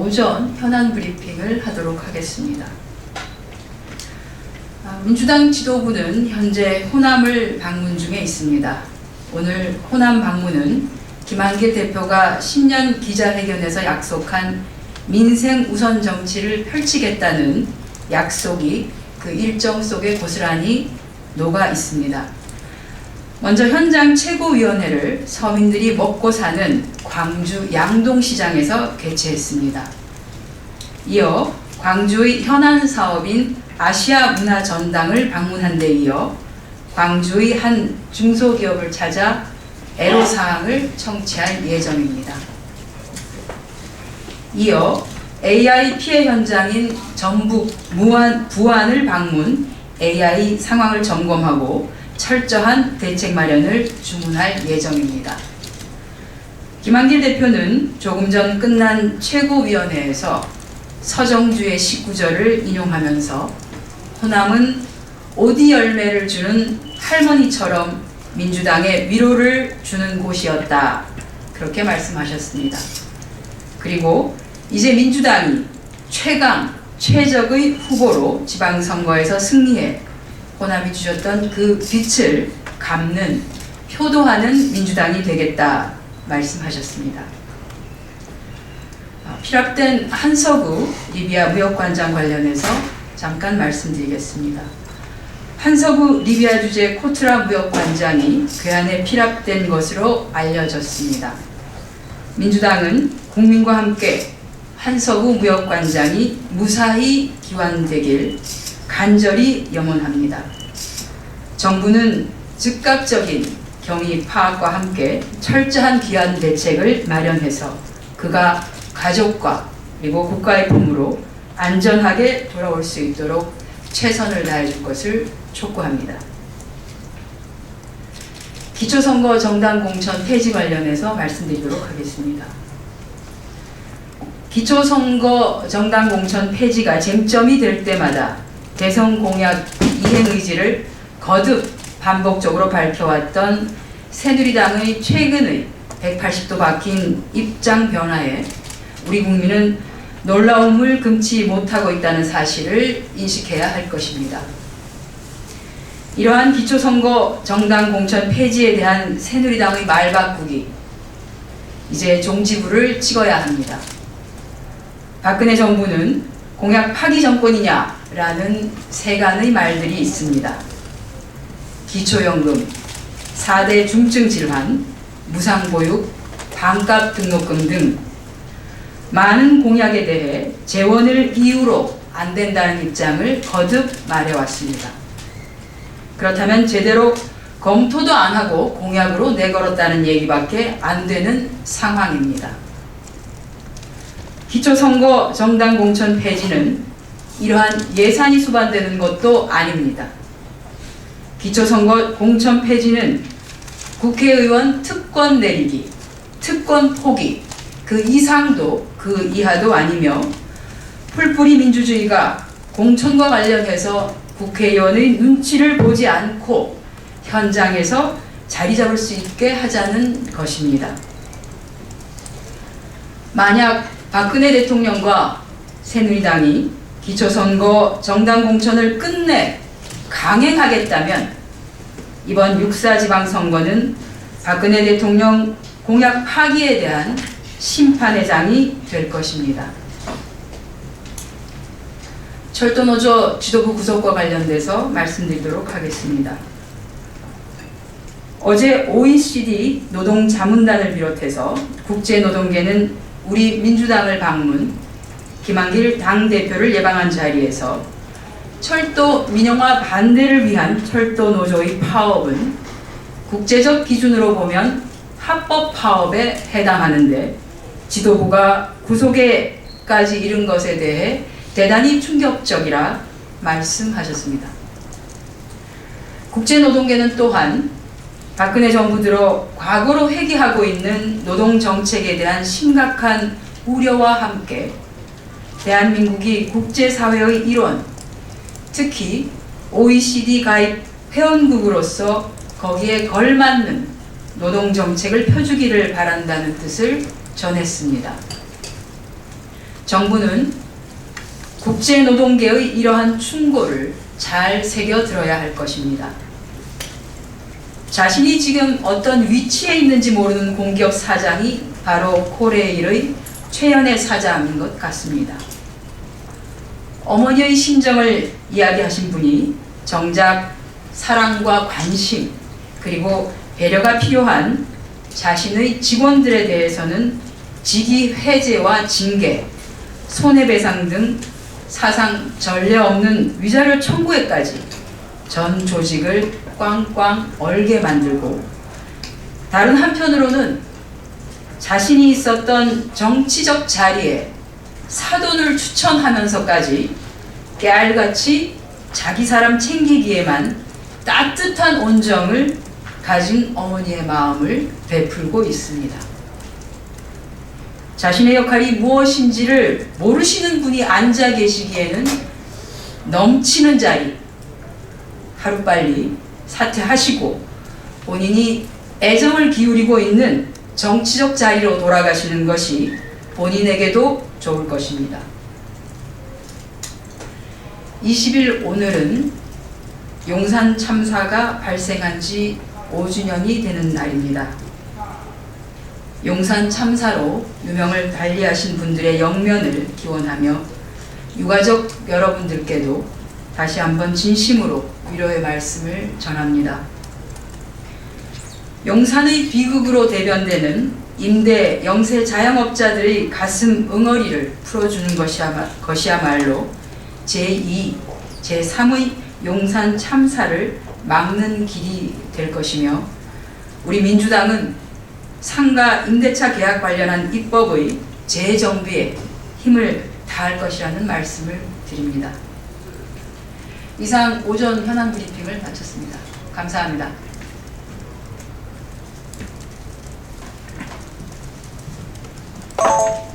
오전 현안 브리핑을 하도록 하겠습니다. 민주당 지도부는 현재 호남을 방문 중에 있습니다. 오늘 호남 방문은 김한길 대표가 신년 기자회견에서 약속한 민생 우선 정치를 펼치겠다는 약속이 그 일정 속에 고스란히 녹아 있습니다. 먼저 현장 최고위원회를 서민들이 먹고 사는 광주 양동시장에서 개최했습니다. 이어 광주의 현안 사업인 아시아 문화 전당을 방문한 데 이어 광주의 한 중소기업을 찾아 애로사항을 청취할 예정입니다. 이어 AI 피해 현장인 전북 부안을 방문, AI 상황을 점검하고 철저한 대책 마련을 주문할 예정입니다. 김한길 대표는 조금 전 끝난 최고위원회에서 서정주의 19절을 인용하면서 호남은 오디 열매를 주는 할머니처럼 민주당에 위로를 주는 곳이었다. 그렇게 말씀하셨습니다. 그리고 이제 민주당이 최적의 후보로 지방선거에서 승리해 호남이 주셨던 그 빛을 갚는, 효도하는 민주당이 되겠다 말씀하셨습니다. 피랍된 한서구 리비아 무역관장 관련해서 잠깐 말씀드리겠습니다. 한서구 리비아 주재 코트라 무역관장이 괴한에 피랍된 것으로 알려졌습니다. 민주당은 국민과 함께 한서구 무역관장이 무사히 귀환되길 간절히 염원합니다. 정부는 즉각적인 경위 파악과 함께 철저한 귀환 대책을 마련해서 그가 가족과 그리고 국가의 품으로 안전하게 돌아올 수 있도록 최선을 다해줄 것을 촉구합니다. 기초선거 정당 공천 폐지 관련해서 말씀드리도록 하겠습니다. 기초선거 정당 공천 폐지가 쟁점이 될 때마다 대선 공약 이행 의지를 거듭 반복적으로 밝혀왔던 새누리당의 최근의 180도 바뀐 입장 변화에 우리 국민은 놀라움을 금치 못하고 있다는 사실을 인식해야 할 것입니다. 이러한 기초선거 정당 공천 폐지에 대한 새누리당의 말바꾸기, 이제 종지부를 찍어야 합니다. 박근혜 정부는 공약 파기 정권이냐라는 세간의 말들이 있습니다. 기초연금, 4대 중증 질환, 무상보육, 반값 등록금 등 많은 공약에 대해 재원을 이유로 안 된다는 입장을 거듭 말해왔습니다. 그렇다면 제대로 검토도 안 하고 공약으로 내걸었다는 얘기밖에 안 되는 상황입니다. 기초선거 정당 공천 폐지는 이러한 예산이 수반되는 것도 아닙니다. 기초선거 공천 폐지는 국회의원 특권 내리기, 특권 포기, 그 이상도 그 이하도 아니며 풀뿌리 민주주의가 공천과 관련해서 국회의원의 눈치를 보지 않고 현장에서 자리 잡을 수 있게 하자는 것입니다. 만약 박근혜 대통령과 새누리당이 기초선거 정당 공천을 끝내 강행하겠다면 이번 6.4 지방선거는 박근혜 대통령 공약 파기에 대한 심판의 장이 될 것입니다. 철도노조 지도부 구속과 관련돼서 말씀드리도록 하겠습니다. 어제 OECD 노동자문단을 비롯해서 국제노동계는 우리 민주당을 방문, 김한길 당대표를 예방한 자리에서 철도 민영화 반대를 위한 철도노조의 파업은 국제적 기준으로 보면 합법 파업에 해당하는데 지도부가 구속에까지 이른 것에 대해 대단히 충격적이라 말씀하셨습니다. 국제노동계는 또한 박근혜 정부 들어 과거로 회귀하고 있는 노동정책에 대한 심각한 우려와 함께 대한민국이 국제사회의 일원, 특히 OECD 가입 회원국으로서 거기에 걸맞는 노동정책을 펴주기를 바란다는 뜻을 전했습니다. 정부는 국제노동계의 이러한 충고를 잘 새겨들어야 할 것입니다. 자신이 지금 어떤 위치에 있는지 모르는 공기업 사장이 바로 코레일의 최연의 사장인 것 같습니다. 어머니의 심정을 이야기하신 분이 정작 사랑과 관심 그리고 배려가 필요한 자신의 직원들에 대해서는 직위 해제와 징계, 손해배상 등 사상 전례 없는 위자료 청구에까지 전 조직을 꽝꽝 얼게 만들고, 다른 한편으로는 자신이 있었던 정치적 자리에 사돈을 추천하면서까지 깨알같이 자기 사람 챙기기에만 따뜻한 온정을 가진 어머니의 마음을 베풀고 있습니다. 자신의 역할이 무엇인지를 모르시는 분이 앉아 계시기에는 넘치는 자리, 하루빨리 사퇴하시고 본인이 애정을 기울이고 있는 정치적 자리로 돌아가시는 것이 본인에게도 좋을 것입니다. 20일 오늘은 용산 참사가 발생한 지 5주년이 되는 날입니다. 용산 참사로 유명을 달리하신 분들의 영면을 기원하며 유가족 여러분들께도 다시 한번 진심으로 위로의 말씀을 전합니다. 용산의 비극으로 대변되는 임대 영세 자영업자들의 가슴 응어리를 풀어주는 것이야말로 제2, 제3의 용산 참사를 막는 길이 될 것이며, 우리 민주당은 상가 임대차 계약 관련한 입법의 재정비에 힘을 다할 것이라는 말씀을 드립니다. 이상 오전 현안 브리핑을 마쳤습니다. 감사합니다.